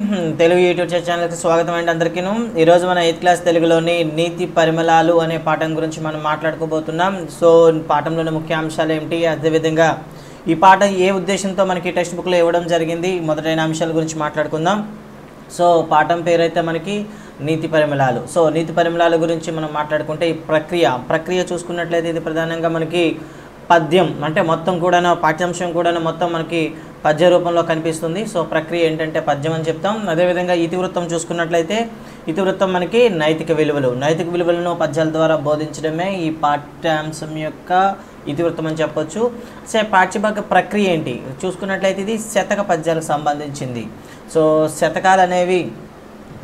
Telugu YouTube ఛానల్కి స్వాగతం అండి అందరికీను. ఈరోజు మన 8th క్లాస్ తెలుగులోని నీతి పరిమళాలు అనే పాఠం గురించి మనం మాట్లాడుకోబోతున్నాం. సో పాఠంలోని ముఖ్యాంశాలు ఏమిటి, అదేవిధంగా ఈ పాఠం ఏ ఉద్దేశంతో మనకి టెక్స్ట్ బుక్లో ఇవ్వడం జరిగింది, మొదలైన అంశాల గురించి మాట్లాడుకుందాం. సో పాఠం పేరైతే మనకి నీతి పరిమళాలు. సో నీతి పరిమళాల గురించి మనం మాట్లాడుకుంటే ఈ ప్రక్రియ చూసుకున్నట్లయితే ఇది ప్రధానంగా మనకి పద్యం అంటే మొత్తం కూడా పాఠ్యాంశం కూడా మొత్తం మనకి పద్య రూపంలో కనిపిస్తుంది. సో ప్రక్రియ ఏంటంటే పద్యం అని చెప్తాం. అదేవిధంగా ఇతివృత్తం చూసుకున్నట్లయితే ఇతివృత్తం మనకి నైతిక విలువలను పద్యాల ద్వారా బోధించడమే ఈ పాఠ్యాంశం యొక్క ఇతివృత్తం అని చెప్పొచ్చు. సో పాఠ్యభాగ ప్రక్రియ ఏంటి చూసుకున్నట్లయితే ఇది శతక పద్యాలకు సంబంధించింది. సో శతకాలు అనేవి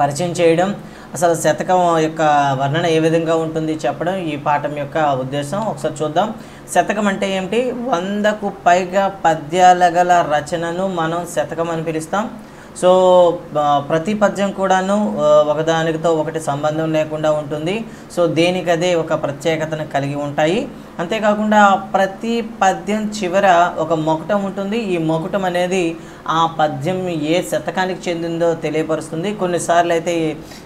పరిచయం చేయడం, అసలు శతకం యొక్క వర్ణన ఏ విధంగా ఉంటుంది చెప్పడం ఈ పాఠం యొక్క ఉద్దేశం. ఒకసారి చూద్దాం. శతకం అంటే ఏమిటి? 100కు పైగా పద్యాల గల రచనను మనం శతకం అని పిలుస్తాం. సో ప్రతి పద్యం కూడాను ఒకదానితో ఒకటి సంబంధం లేకుండా ఉంటుంది. సో దేనికదే ఒక ప్రత్యేకతను కలిగి ఉంటాయి. అంతేకాకుండా ప్రతి పద్యం చివర ఒక మొకటం ఉంటుంది. ఈ మొకటం అనేది ఆ పద్యం ఏ శతకానికి చెందిందో తెలియపరుస్తుంది. కొన్నిసార్లు అయితే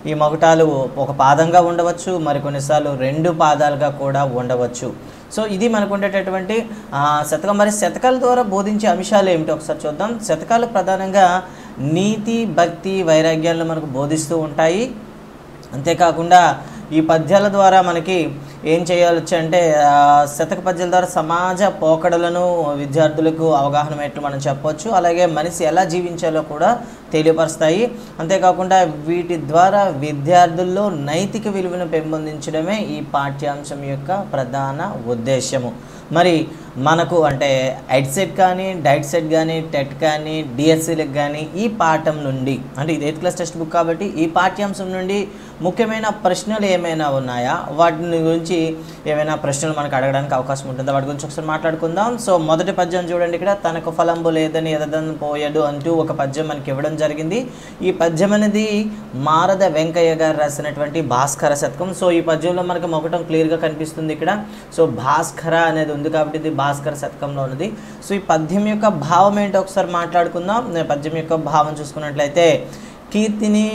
ఈ మొకటాలు ఒక పాదంగా ఉండవచ్చు, మరికొన్నిసార్లు 2 పాదాలుగా కూడా ఉండవచ్చు. సో ఇది మనకు ఉండేటటువంటి శతకం. మరి శతకాల ద్వారా బోధించే అంశాలు ఏమిటి ఒకసారి చూద్దాం. శతకాలు ప్రధానంగా నీతి, భక్తి, వైరాగ్యాలను మనకు బోధిస్తూ ఉంటాయి. అంతేకాకుండా ఈ పద్యాల ద్వారా మనకి ఏం చేయవచ్చు అంటే శతక పద్యాల ద్వారా సమాజ పోకడలను విద్యార్థులకు అవగాహన అయ్యేట్లు మనం చెప్పవచ్చు. అలాగే మనిషి ఎలా జీవించాలో కూడా తెలియపరుస్తాయి. అంతేకాకుండా వీటి ద్వారా విద్యార్థుల్లో నైతిక విలువను పెంపొందించడమే ఈ పాఠ్యాంశం యొక్క ప్రధాన ఉద్దేశము. మరి మనకు అంటే ఎడ్సెట్ కానీ, డైట్ సెట్ కానీ, టెట్ కానీ, డిఎస్సీలకు కానీ ఈ పాఠం నుండి అంటే ఇది 8th క్లాస్ టెక్స్ట్ బుక్ కాబట్టి ఈ పాఠ్యాంశం నుండి ముఖ్యమైన ప్రశ్నలు ఏమైనా ఉన్నాయా, వాటి గురించి ఏమైనా ప్రశ్నలు మనకు అడగడానికి అవకాశం ఉంటుందా, వాటి గురించి ఒకసారి మాట్లాడుకుందాం. సో మొదటి పద్యం చూడండి. ఇక్కడ తనకు ఫలంబు లేదని ఎదదని పోయడు అంటూ ఒక పద్యం మనకి ఇవ్వడం జరిగింది. ఈ పద్యం అనేది మారద వెంకయ్య గారు రాసినటువంటి భాస్కర శతకం. సో ఈ పద్యంలో మనకు మొకటం క్లియర్గా కనిపిస్తుంది ఇక్కడ. సో భాస్కర అనేది ఉంది కాబట్టి ఇది భాస్కర శతకంలో ఉన్నది. సో ఈ పద్యం యొక్క భావం ఏంటో ఒకసారి మాట్లాడుకుందాం. పద్యం యొక్క భావం చూసుకున్నట్లయితే కీర్తిని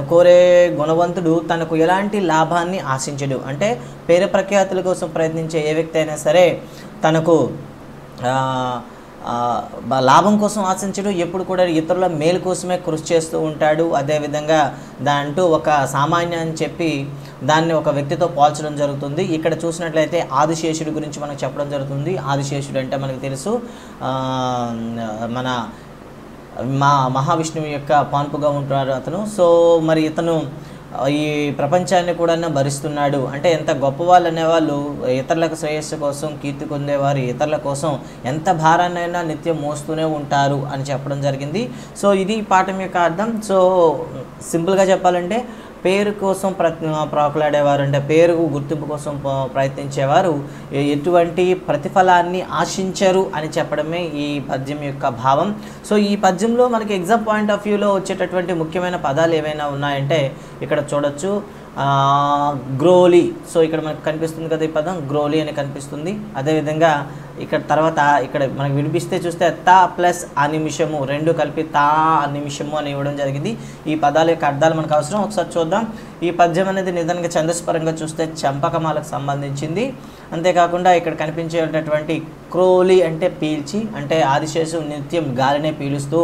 కోరే గుణవంతుడు తనకు ఎలాంటి లాభాన్ని ఆశించడు. అంటే పేరు ప్రఖ్యాతుల కోసం ప్రయత్నించే ఏ వ్యక్తి అయినా సరే తనకు లాభం కోసం ఆశించడు, ఎప్పుడు కూడా ఇతరుల మేలు కోసమే కృషి చేస్తూ ఉంటాడు. అదేవిధంగా దాంట్లో ఒక సామాన్య అని చెప్పి దాన్ని ఒక వ్యక్తితో పోల్చడం జరుగుతుంది. ఇక్కడ చూసినట్లయితే ఆదిశేషుడి గురించి మనకు చెప్పడం జరుగుతుంది. ఆదిశేషుడు అంటే మనకు తెలుసు మన మహావిష్ణువు యొక్క పాన్పుగా ఉంటారు అతను. సో మరి ఇతను ఈ ప్రపంచాన్ని కూడా భరిస్తున్నాడు. అంటే ఎంత గొప్పవాళ్ళు అనేవాళ్ళు ఇతరులకు శ్రేయస్సు కోసం, కీర్తి పొందేవారు ఇతరుల కోసం ఎంత భారాన్నైనా నిత్యం మోస్తూనే ఉంటారు అని చెప్పడం జరిగింది. సో ఇది పాఠం యొక్క అర్థం. సో సింపుల్గా చెప్పాలంటే పేరు కోసం ప్రాకులాడేవారు అంటే పేరు గుర్తింపు కోసం ప్రయత్నించేవారు ఎటువంటి ప్రతిఫలాన్ని ఆశించరు అని చెప్పడమే ఈ పద్యం యొక్క భావం. సో ఈ పద్యంలో మనకి ఎగ్జామ్ పాయింట్ ఆఫ్ వ్యూలో వచ్చేటటువంటి ముఖ్యమైన పదాలు ఏవైనా ఉన్నాయంటే ఇక్కడ చూడొచ్చు. గ్రోలీ. సో ఇక్కడ మనకు కనిపిస్తుంది కదా ఈ పదం గ్రోలీ అని కనిపిస్తుంది. అదేవిధంగా ఇక్కడ తర్వాత ఇక్కడ మనకు వినిపిస్తే చూస్తే తా ప్లస్ అనిమిషము 2 కలిపి తా అనిమిషము అని ఇవ్వడం జరిగింది. ఈ పదాల యొక్క అర్థాలు మనకు అవసరం. ఒకసారి చూద్దాం. ఈ పద్యం అనేది నిజంగా ఛందస్పరంగా చూస్తే చంపకమాలకు సంబంధించింది. అంతేకాకుండా ఇక్కడ కనిపించేటటువంటి క్రోలీ అంటే పీల్చి, అంటే ఆదిశేషు నిత్యం గాలినే పీలుస్తూ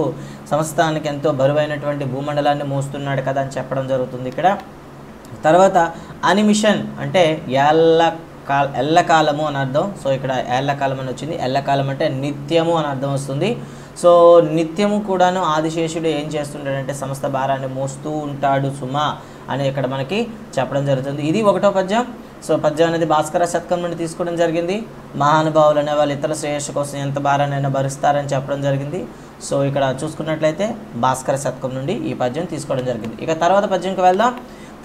సమస్తానికి ఎంతో బరువైనటువంటి భూమండలాన్ని మోస్తున్నాడు కదా అని చెప్పడం జరుగుతుంది ఇక్కడ. తర్వాత అనిమిషన్ అంటే ఎల్లకాలము అని అర్థం. సో ఇక్కడ ఏళ్ళకాలం అని వచ్చింది. ఎల్లకాలం అంటే నిత్యము అని అర్థం వస్తుంది. సో నిత్యము కూడాను ఆదిశేషుడు ఏం చేస్తుంటాడంటే సమస్త భారాన్ని మోస్తూ ఉంటాడు సుమా అని ఇక్కడ మనకి చెప్పడం జరుగుతుంది. ఇది 1వ పద్యం. సో పద్యం అనేది భాస్కర శతకం నుండి తీసుకోవడం జరిగింది. మహానుభావులు అనే వాళ్ళు ఇతర శ్రేయస్సు కోసం ఎంత భారాన్నైనా భరిస్తారని చెప్పడం జరిగింది. సో ఇక్కడ చూసుకున్నట్లయితే భాస్కర శతకం నుండి ఈ పద్యం తీసుకోవడం జరిగింది. ఇక తర్వాత పద్యంకి వెళ్దాం.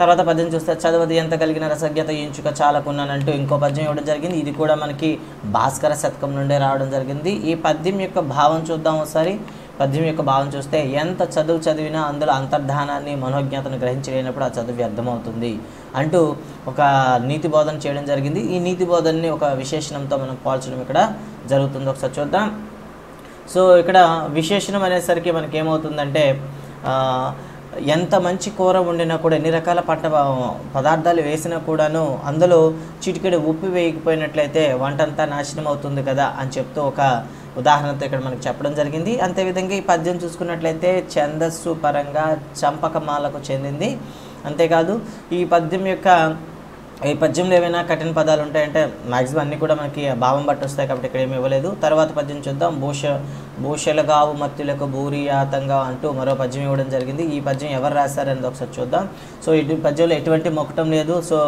తర్వాత పద్యం చూస్తే చదవది ఎంత కలిగిన రసజ్ఞత ఎంచుక చాలకున్నానంటూ ఇంకో పద్యం ఇవ్వడం జరిగింది. ఇది కూడా మనకి భాస్కర శతకం నుండే రావడం జరిగింది. ఈ పద్యం యొక్క భావం చూద్దాం ఒకసారి. పద్యం యొక్క భావం చూస్తే ఎంత చదువు చదివినా అందులో అంతర్ధానాన్ని, మనోజ్ఞతను గ్రహించలేనప్పుడు ఆ చదువు వ్యర్థమవుతుంది అంటూ ఒక నీతి బోధన చేయడం జరిగింది. ఈ నీతి బోధనని ఒక విశేషణంతో మనం పోల్చడం ఇక్కడ జరుగుతుంది. ఒకసారి చూద్దాం. సో ఇక్కడ విశేషణం అనేసరికి మనకి ఏమవుతుందంటే ఎంత మంచి కూర వండినా కూడా, ఎన్ని రకాల పదార్థాలు వేసినా కూడాను అందులో చిటికెడు ఉప్పు వేయకపోయినట్లయితే వంటంతా నాశనం అవుతుంది కదా అని చెప్తూ ఒక ఉదాహరణతో ఇక్కడ మనకు చెప్పడం జరిగింది. అంతేవిధంగా ఈ పద్యం చూసుకున్నట్లయితే ఛందస్సు పరంగా చంపకమాలకు చెందింది. అంతేకాదు ఈ పద్యంలో ఏమైనా కఠిన పదాలు ఉంటాయంటే మ్యాక్సిమం అన్నీ కూడా మనకి భావం బట్టి వస్తాయి కాబట్టి ఇక్కడ ఏమి ఇవ్వలేదు. తర్వాత పద్యం చూద్దాం. భూషలగావు మత్తులకు భూరియాతంగా అంటూ మరో పద్యం ఇవ్వడం జరిగింది. ఈ పద్యం ఎవరు రాశారని ఒకసారి చూద్దాం. సో ఈ పద్యంలో ఎటువంటి మొక్కటం లేదు. సో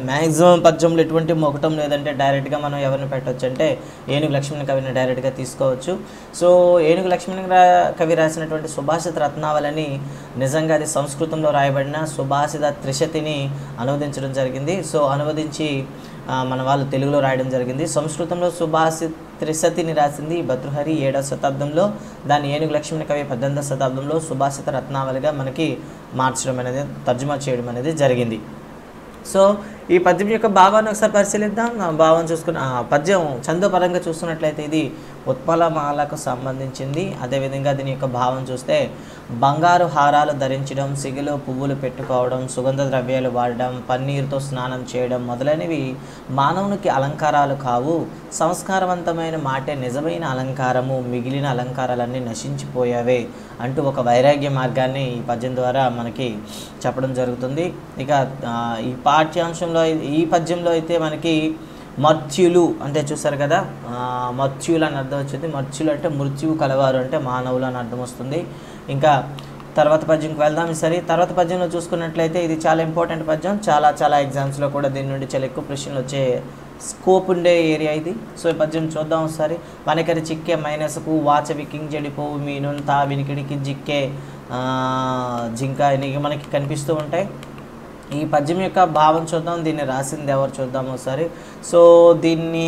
మ్యాక్సిమం పద్యంలో ఎటువంటి మొక్కటం లేదంటే డైరెక్ట్గా మనం ఎవరిని పెట్టవచ్చు అంటే ఏనుగు లక్ష్మణ కవిని డైరెక్ట్గా తీసుకోవచ్చు. సో ఏనుగు లక్ష్మణ కవి రాసినటువంటి సుభాషిత రత్నావళిని నిజంగా అది సంస్కృతంలో రాయబడిన సుభాషిత త్రిశతిని అనువదించడం జరిగింది. సో అనువదించి మన వాళ్ళు తెలుగులో రాయడం జరిగింది. సంస్కృతంలో సుభాషిత త్రిశతిని రాసింది భర్తృహరి 7వ శతాబ్దంలో, దాన్ని ఏనుగు లక్ష్మణ కవి 18వ శతాబ్దంలో సుభాషిత రత్నావళిగా మనకి మార్చడం అనేది, తర్జుమా చేయడం అనేది జరిగింది. సో ఈ పద్యం యొక్క భావాన్ని ఒకసారి పరిశీలిద్దాం. భావం చూసుకున్న పద్యం ఛందోపరంగా చూస్తున్నట్లయితే ఇది ఉత్పలమాలకు సంబంధించింది. అదేవిధంగా దీని యొక్క భావం చూస్తే బంగారు హారాలు ధరించడం, సిగలో పువ్వులు పెట్టుకోవడం, సుగంధ ద్రవ్యాలు వాడడం, పన్నీరుతో స్నానం చేయడం మొదలైనవి మానవునికి అలంకారాలు కావు. సంస్కారవంతమైన మాటే నిజమైన అలంకారము, మిగిలిన అలంకారాలన్నీ నశించిపోయావే అంటూ ఒక వైరాగ్య మార్గాన్ని ఈ పద్యం ద్వారా మనకి చెప్పడం జరుగుతుంది. ఇక ఈ పాఠ్యాంశంలో ఈ పద్యంలో అయితే మనకి మర్త్యులు అంటే చూసారు కదా, మర్త్యులు అని అర్థం వచ్చింది. మర్త్యులు అంటే మృత్యువు కలవారు అంటే మానవులు అని అర్థం వస్తుంది. ఇంకా తర్వాత పద్యంకి వెళ్దాం. సరే, తర్వాత పద్యంలో చూసుకున్నట్లయితే ఇది చాలా ఇంపార్టెంట్ పద్యం. చాలా ఎగ్జామ్స్లో కూడా దీని నుండి చాలా ఎక్కువ ప్రశ్నలు వచ్చే స్కోప్ ఉండే ఏరియా ఇది. సో ఈ పద్యం చూద్దాం ఒకసారి. వనకరి చిక్కే మైనస్కు వాచవి కింగ్ జడిపోవు మీను తా వినికిడికి జిక్కే జింక ఇవి మనకి కనిపిస్తూ ఉంటాయి. ఈ పద్యం యొక్క భావం చూద్దాం. దీన్ని రాసింది ఎవరు చూద్దాం ఒకసారి. సో దీన్ని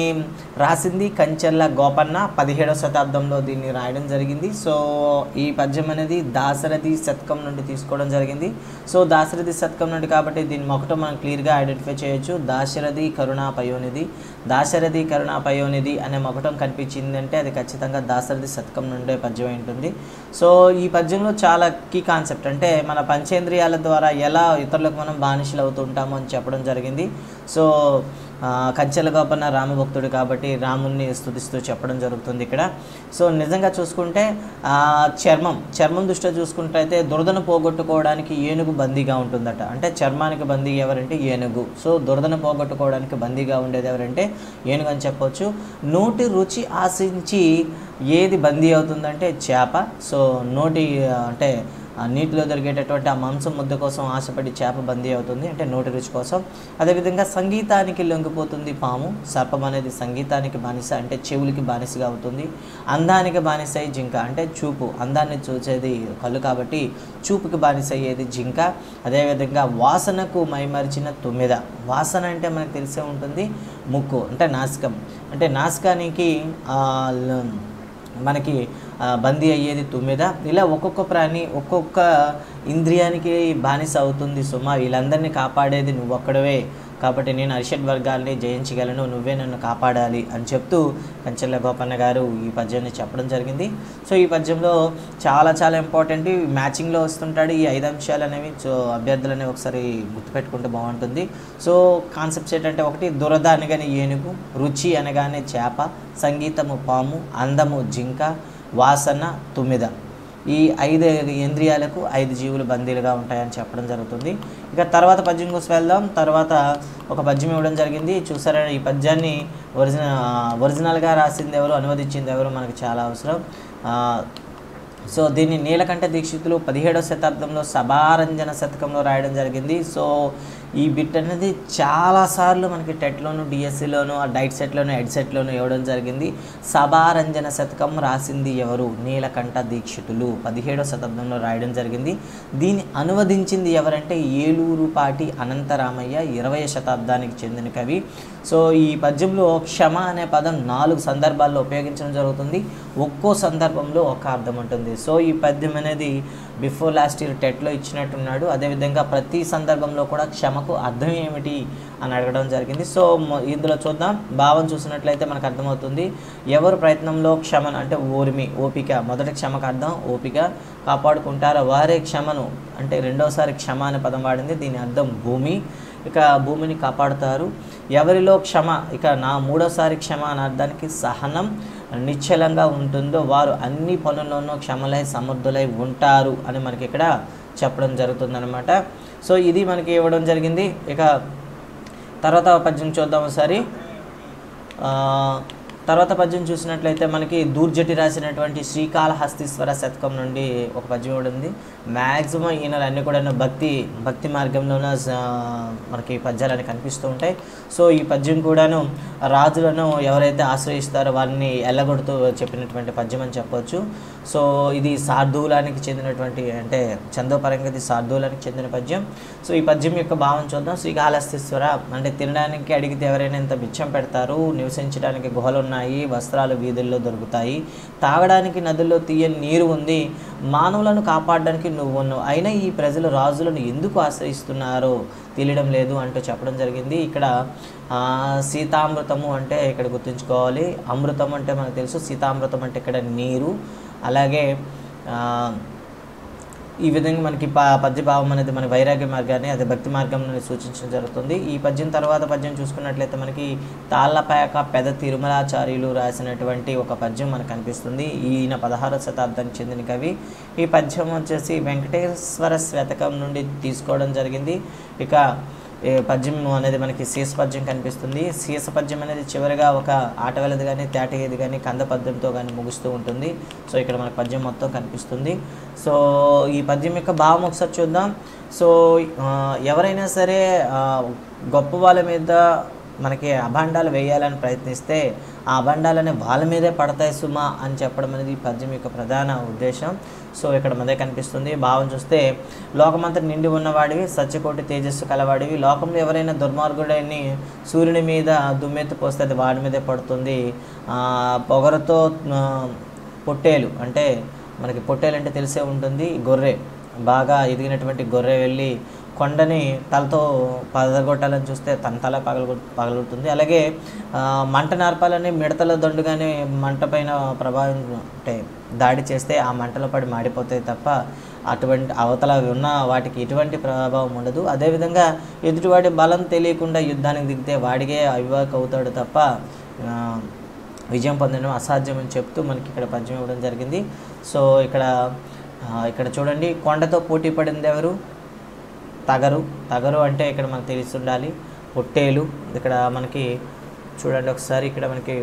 రాసింది కంచెల్ల గోపన్న 17వ శతాబ్దంలో దీన్ని రాయడం జరిగింది. సో ఈ పద్యం అనేది దాశరథి శతకం నుండి తీసుకోవడం జరిగింది. సో దాశరథి శతకం నుండి కాబట్టి దీన్ని ఒకటో మనం క్లియర్గా ఐడెంటిఫై చేయొచ్చు. దాశరథి కరుణా పయోనిధి, దాశరథి కరుణా పయోనిధి అనే మొకటం కనిపించిందంటే అది ఖచ్చితంగా దాశరథి శతకం నుండే పద్యం ఉంటుంది. సో ఈ పద్యంలో చాలా కీ కాన్సెప్ట్ అంటే మన పంచేంద్రియాల ద్వారా ఎలా ఇతరులకు మనం బానిసలు అవుతుంటాము అని చెప్పడం జరిగింది. సో కంచెల గోపన్న రామభక్తుడు కాబట్టి రాముణ్ణి స్తుతిస్తూ చెప్పడం జరుగుతుంది ఇక్కడ. సో నిజంగా చూసుకుంటే చర్మం దృష్ట్యా చూసుకుంటే అయితే దురదను పోగొట్టుకోవడానికి ఏనుగు బందీగా ఉంటుందట. అంటే చర్మానికి బందీ ఎవరంటే ఏనుగు. సో దురదను పోగొట్టుకోవడానికి బందీగా ఉండేది ఎవరంటే ఏనుగు అని చెప్పవచ్చు. నోటి రుచి ఆశించి ఏది బందీ అవుతుందంటే చేప. సో నోటి అంటే నీటిలో దొరికేటటువంటి ఆ మాంసం ముద్ద కోసం ఆశపడి చేప బందీ అవుతుంది, అంటే నోటి రుచి కోసం. అదేవిధంగా సంగీతానికి లొంగిపోతుంది పాము. సర్పం అనేది సంగీతానికి బానిస అంటే చెవులకి బానిసగా అవుతుంది. అందానికి బానిస అయ్యి జింక అంటే చూపు, అందాన్ని చూసేది కళ్ళు కాబట్టి చూపుకి బానిస అయ్యేది జింక. అదేవిధంగా వాసనకు మైమరిచిన తుమ్మెద. వాసన అంటే మనకు తెలిసే ఉంటుంది ముక్కు అంటే నాసికం, అంటే నాసికానికి మనకి బందీ అయ్యేది తుమ్మెద. ఇలా ఒక్కొక్క ప్రాణి ఒక్కొక్క ఇంద్రియానికి బానిస అవుతుంది సుమా. వీళ్ళందరినీ కాపాడేది నువ్వు ఒక్కడవే కాబట్టి నేను అరిషడ్ వర్గాల్ని జయించగలను, నువ్వే నన్ను కాపాడాలి అని చెప్తూ కంచెల్ల గోపన్న గారు ఈ పద్యాన్ని చెప్పడం జరిగింది. సో ఈ పద్యంలో చాలా ఇంపార్టెంట్ మ్యాచింగ్లో వస్తుంటాడు ఈ 5 అంశాలు అనేవి. సో అభ్యర్థులు అనేవి ఒకసారి గుర్తుపెట్టుకుంటే బాగుంటుంది. సో కాన్సెప్ట్స్ ఏంటంటే ఒకటి దురద అనగానే ఏనుగు, రుచి అనగానే చేప, సంగీతము పాము, అందము జింక, వాసన తుమ్మెద. ఈ 5 ఇంద్రియాలకు 5 జీవులు బందీలుగా ఉంటాయని చెప్పడం జరుగుతుంది. ఇక తర్వాత పద్యం కోసం వెళ్దాం. తర్వాత ఒక పద్యం ఇవ్వడం జరిగింది. చూసారా, ఈ పద్యాన్ని ఒరిజినల్గా రాసింది ఎవరు, అనువదించింది ఎవరు మనకు చాలా అవసరం. సో దీన్ని నీలకంఠ దీక్షితులు 17వ శతాబ్దంలో సభారంజన శతకంలో రాయడం జరిగింది. సో ఈ బిట్ అనేది చాలాసార్లు మనకి టెట్లోను, డిఎస్సిలోను, డైట్ సెట్లోను, హెడ్ సెట్లోను ఇవ్వడం జరిగింది. సభారంజన శతకం రాసింది ఎవరు? నీలకంఠ దీక్షితులు 17వ శతాబ్దంలో రాయడం జరిగింది. దీన్ని అనువదించింది ఎవరంటే ఏలూరుపాటి అనంతరామయ్య 20వ శతాబ్దానికి చెందిన కవి. సో ఈ పద్యంలో క్షమ అనే పదం 4 సందర్భాల్లో ఉపయోగించడం జరుగుతుంది. ఒక్కో సందర్భంలో ఒక అర్థం ఉంటుంది. సో ఈ పద్యం అనేది బిఫోర్ లాస్ట్ ఇయర్ టెట్లో ఇచ్చినట్టున్నాడు. అదేవిధంగా ప్రతి సందర్భంలో కూడా క్షమకు అర్థం ఏమిటి అని అడగడం జరిగింది. సో ఇందులో చూద్దాం. భావం చూసినట్లయితే మనకు అర్థమవుతుంది. ఎవరు ప్రయత్నంలో క్షమను అంటే ఓపిక, మొదటి క్షమకు అర్థం ఓపిక కాపాడుకుంటారో వారే క్షమను అంటే రెండోసారి క్షమ అనే పదం వాడింది. దీని అర్థం భూమి, ఇక భూమిని కాపాడుతారు. ఎవరిలో క్షమ, ఇక మూడోసారి క్షమ అనే అర్థానికి సహనం నిశ్చలంగా ఉంటుందో వారు అన్ని పనుల్లోనూ క్షమలై సమర్థులై ఉంటారు అని మనకి ఇక్కడ చెప్పడం జరుగుతుందన్నమాట. సో ఇది మనకి ఇవ్వడం జరిగింది. ఇక తర్వాత పద్యం చూద్దాం ఒకసారి. తర్వాత పద్యం చూసినట్లయితే మనకి దూర్జటి రాసినటువంటి శ్రీకాళహస్తీశ్వర శతకం నుండి ఒక పద్యం కూడా ఉంది. మ్యాక్సిమం ఈయనలు అన్నీ కూడా భక్తి మార్గంలోనే మనకి పద్యాలని కనిపిస్తూ ఉంటాయి. సో ఈ పద్యం కూడాను రాజులను ఎవరైతే ఆశ్రయిస్తారో వారిని ఎల్లగొడుతూ చెప్పినటువంటి పద్యం అని చెప్పవచ్చు. సో ఇది శార్దూలానికి చెందినటువంటి అంటే చందోపరంగా ఇది శార్దూలానికి చెందిన పద్యం. సో ఈ పద్యం యొక్క భావం చూద్దాం. శ్రీకాళహస్తీశ్వర అంటే తినడానికి అడిగితే ఎవరైనా ఇంత బిచ్చం పెడతారు, నివసించడానికి గుహలు ఉన్నాయి, వస్త్రాలు వీధుల్లో దొరుకుతాయి, తాగడానికి నదుల్లో తీయని నీరు ఉంది, మానవులను కాపాడడానికి నువ్వు ఉన్నావు, అయినా ఈ ప్రజలు రాజులను ఎందుకు ఆశ్రయిస్తున్నారో తెలియడం లేదు అంటూ చెప్పడం జరిగింది. ఇక్కడ సీతామృతము అంటే ఇక్కడ గుర్తుంచుకోవాలి. అమృతం అంటే మనకు తెలుసు, సీతామృతం అంటే ఇక్కడ నీరు. అలాగే ఈ విధంగా మనకి పద్యభావం అనేది మన వైరాగ్య మార్గాన్ని అదే భక్తి మార్గం సూచించడం జరుగుతుంది. ఈ పద్యం తర్వాత పద్యం చూసుకున్నట్లయితే మనకి తాళ్ళపాక పెద తిరుమలాచార్యులు రాసినటువంటి ఒక పద్యం మనకు కనిపిస్తుంది. ఈయన 16వ శతాబ్దానికి చెందిన కవి. ఈ పద్యం వచ్చేసి వెంకటేశ్వర శతకం నుండి తీసుకోవడం జరిగింది. ఇక పద్యం అనేది మనకి శీస పద్యం కనిపిస్తుంది. శీస పద్యం అనేది చివరిగా ఒక ఆటవెలది కానీ తేటగేది కానీ కంద పద్యంతో కానీ ముగుస్తూ ఉంటుంది. సో ఇక్కడ మనకు పద్యం మొత్తం కనిపిస్తుంది. సో ఈ పద్యం యొక్క భావం ఒకసారి చూద్దాం. సో ఎవరైనా సరే గొప్ప వాళ్ళ మీద మనకి అభాండాలు వేయాలని ప్రయత్నిస్తే ఆ అభాండాలనే వాళ్ళ మీదే పడతాయి సుమా అని చెప్పడం అనేది ఈ పద్యం యొక్క ప్రధాన ఉద్దేశం. సో ఇక్కడ మనదే కనిపిస్తుంది. భావం చూస్తే లోకమంతా నిండి ఉన్నవాడివి, సత్యకోటి తేజస్సు కలవాడివి, లోకంలో ఎవరైనా దుర్మార్గుడని సూర్యుని మీద దుమ్మెత్తి పోస్తే అది వాడి మీదే పడుతుంది. పొగరతో పొట్టేలు అంటే మనకి పొట్టేలు అంటే తెలిసే ఉంటుంది, గొర్రె బాగా ఎదిగినటువంటి గొర్రె వెళ్ళి కొండని తలతో పగలగొట్టాలని చూస్తే తన తల పగలుతుంది. అలాగే మంట నార్పాలని మిడతల దండుగానే మంట పైన ప్రభావం అంటే దాడి చేస్తే ఆ మంటలో పడి మాడిపోతాయి తప్ప అటువంటి అవతల ఉన్న వాటికి ఎటువంటి ప్రభావం ఉండదు. అదేవిధంగా ఎదుటివాడి బలం తెలియకుండా యుద్ధానికి దిగితే వాడికే అవివాక్ అవుతాడు తప్ప విజయం పొందడం అసాధ్యం అని చెప్తూ మనకి ఇక్కడ పద్యం ఇవ్వడం జరిగింది. సో ఇక్కడ చూడండి, కొండతో పోటీ పడింది ఎవరు? తగరు అంటే ఇక్కడ మనకు తెలిస్తుండాలి. పొట్టేలు ఇక్కడ మనకి చూడండి ఒకసారి. ఇక్కడ మనకి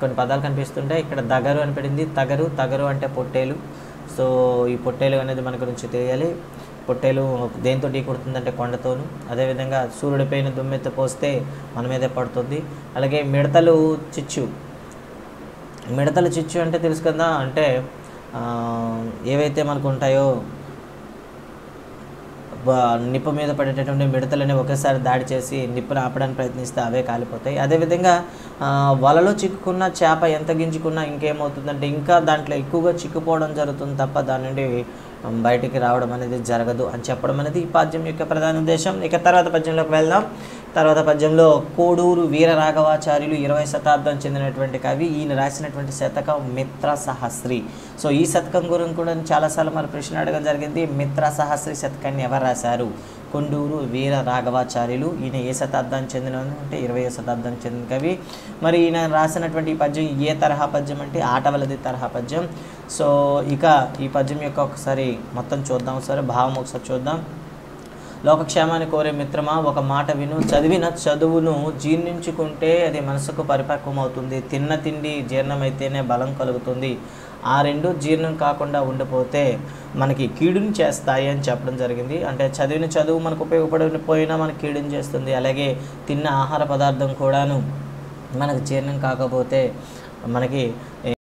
కొన్ని పదాలు కనిపిస్తుంటాయి. ఇక్కడ దగరు అని పడింది, తగరు అంటే పొట్టేలు. సో ఈ పొట్టేలు అనేది మన గురించి తెలియాలి. పొట్టేలు దేంతో ఢీ కొడుతుందంటే కొండతోను. అదేవిధంగా సూర్యుడిపైన దుమ్మెత్తి పోస్తే మన మీదే పడుతుంది. అలాగే మిడతలు చిచ్చు అంటే తెలుసు కదా, అంటే ఏవైతే మనకు ఉంటాయో నిప్పు మీద పడేటటువంటి మిడతలని ఒకేసారి దాడి చేసి నిప్పును ఆపడానికి ప్రయత్నిస్తే అవే కాలిపోతాయి. అదేవిధంగా వలలో చిక్కుకున్న చేప ఎంత గింజుకున్నా ఇంకేమవుతుందంటే ఇంకా దాంట్లో ఎక్కువగా చిక్కుపోవడం జరుగుతుంది తప్ప దాని నుండి బయటికి రావడం అనేది జరగదు అని చెప్పడం అనేది ఈ పద్యం యొక్క ప్రధాన ఉద్దేశం. ఇక తర్వాత పద్యంలోకి వెళ్దాం. తర్వాత పద్యంలో కోడూరు వీర రాఘవాచార్యులు 20వ శతాబ్దం చెందినటువంటి కవి. ఈయన రాసినటువంటి శతకం మిత్ర సహస్రి. సో ఈ శతకం గురించి కూడా చాలాసార్లు మరి ప్రశ్న అడగడం జరిగింది. మిత్ర సహస్రి శతకాన్ని ఎవరు రాశారు? కొండూరు వీర రాఘవాచార్యులు. ఈయన ఏ శతాబ్దానికి చెందిన అంటే 20వ శతాబ్దానికి చెందిన కవి. మరి ఈయన రాసినటువంటి ఈ పద్యం ఏ తరహా పద్యం అంటే ఆటవలది తరహా పద్యం. సో ఇక ఈ పద్యం యొక్క ఒకసారి మొత్తం చూద్దాం. ఒకసారి భావం ఒకసారి చూద్దాం. లోకక్షేమాన్ని కోరే మిత్రమా, ఒక మాట విను, చదివిన చదువును జీర్ణించుకుంటే అది మనసుకు పరిపక్వమవుతుంది. తిన్న తిండి జీర్ణమైతేనే బలం కలుగుతుంది. ఆ రెండు జీర్ణం కాకుండా ఉండిపోతే మనకి కీడుని చేస్తాయి అని చెప్పడం జరిగింది. అంటే చదివిన చదువు మనకు ఉపయోగపడకపోయినా మనకి కీడుని చేస్తుంది. అలాగే తిన్న ఆహార పదార్థం కూడాను మనకు జీర్ణం కాకపోతే మనకి